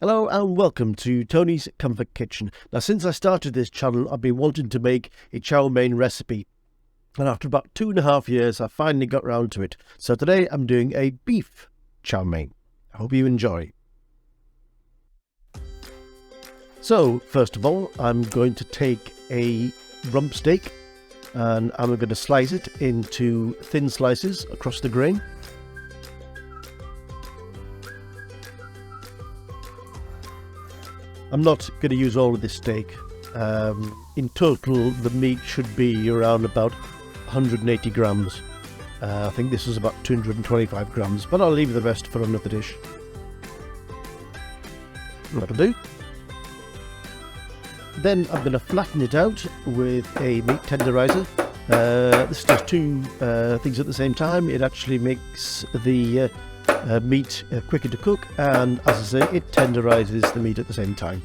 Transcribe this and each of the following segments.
Hello and welcome to Tony's Comfort Kitchen. Now, since I started this channel, I've been wanting to make a chow mein recipe. And after about 2.5 years, I finally got round to it. So today I'm doing a beef chow mein. I hope you enjoy. So, first of all, I'm going to take a rump steak and I'm going to slice it into thin slices across the grain. I'm not going to use all of this steak. In total, the meat should be around about 180 grams. I think this is about 225 grams, but I'll leave the rest for another dish. That'll do. Then I'm going to flatten it out with a meat tenderizer. This does two things at the same time. It actually makes the meat quicker to cook, and as I say, it tenderizes the meat at the same time.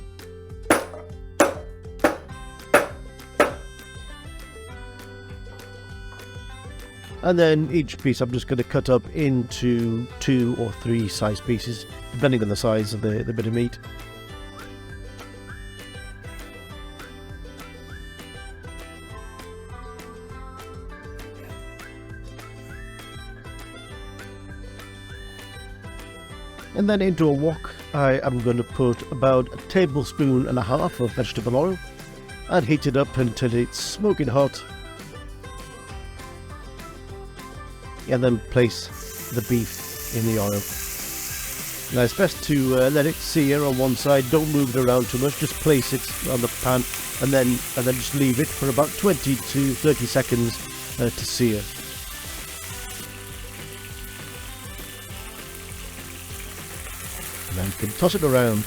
And then each piece I'm just going to cut up into 2 or 3 size pieces, depending on the size of the bit of meat. And then into a wok, I am going to put about 1.5 tablespoons of vegetable oil and heat it up until it's smoking hot. And then place the beef in the oil. Now it's best to let it sear on one side. Don't move it around too much. Just place it on the pan and then just leave it for about 20 to 30 seconds to sear. And then you can toss it around.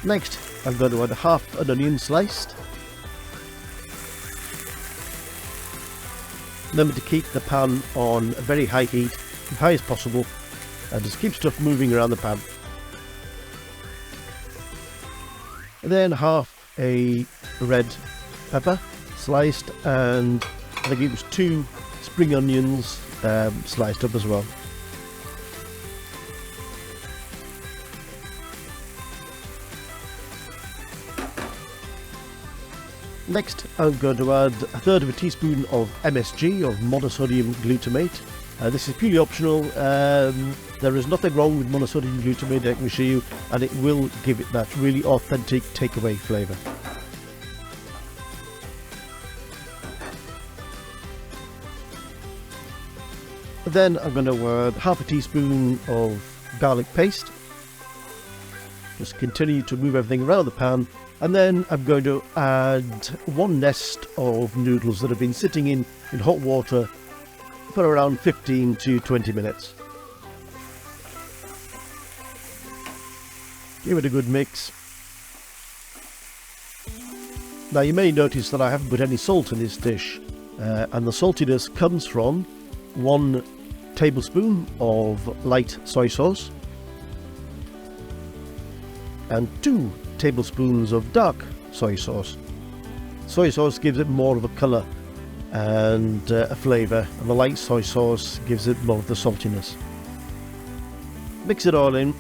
Next, I'm going to add half an onion sliced. Remember to keep the pan on a very high heat, as high as possible, and just keep stuff moving around the pan. And then half a red pepper sliced, and I think it was 2 spring onions sliced up as well. Next, I'm going to add 1/3 teaspoon of MSG, of monosodium glutamate. This is purely optional. There is nothing wrong with monosodium glutamate, I can assure you, and it will give it that really authentic takeaway flavour. Then I'm going to add 1/2 teaspoon of garlic paste. Just continue to move everything around the pan. And then I'm going to add 1 nest of noodles that have been sitting in hot water for around 15 to 20 minutes. Give it a good mix. Now you may notice that I haven't put any salt in this dish, and the saltiness comes from 1 tablespoon of light soy sauce and 2 tablespoons of dark soy sauce. Soy sauce gives it more of a colour and a flavour, and the light soy sauce gives it more of the saltiness. Mix it all in.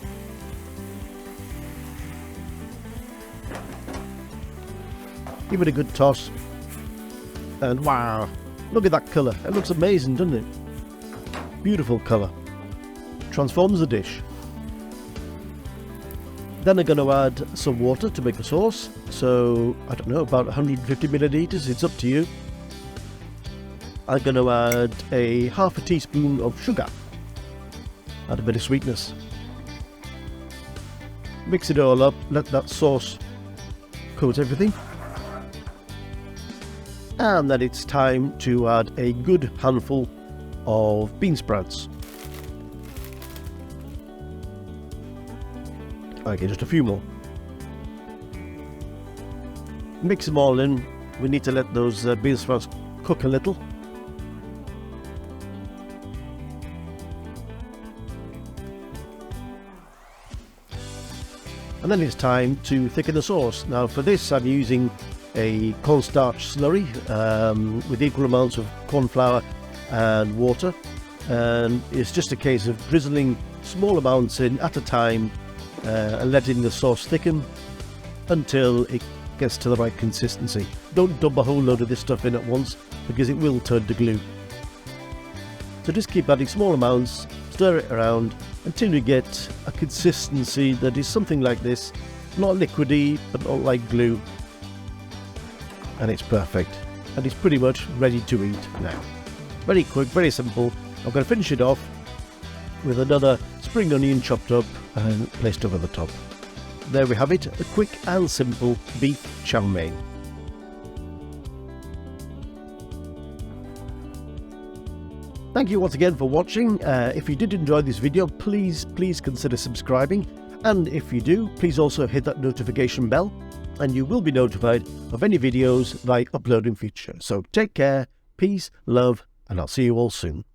Give it a good toss, and wow, look at that colour. It looks amazing, doesn't it? Beautiful colour. Transforms the dish. Then I'm going to add some water to make the sauce. So, I don't know, about 150 millilitres, it's up to you. I'm going to add a 1/2 teaspoon of sugar. Add a bit of sweetness. Mix it all up, let that sauce coat everything. And then it's time to add a good handful of bean sprouts. Okay, just a few more. Mix them all in. We need to let those bean sprouts cook a little. And then it's time to thicken the sauce. Now for this I'm using a cornstarch slurry with equal amounts of corn flour and water, and it's just a case of drizzling small amounts in at a time and letting the sauce thicken until it gets to the right consistency. Don't dump a whole load of this stuff in at once because it will turn to glue. So just keep adding small amounts, stir it around until you get a consistency that is something like this, not liquidy but not like glue, and it's perfect, and it's pretty much ready to eat now. Very quick, very simple. I'm going to finish it off with another spring onion chopped up and placed over the top. There we have it, a quick and simple beef chow mein. Thank you once again for watching. If you did enjoy this video, please consider subscribing, and if you do, please also hit that notification bell and you will be notified of any videos that I upload in future. So take care, peace, love, and I'll see you all soon.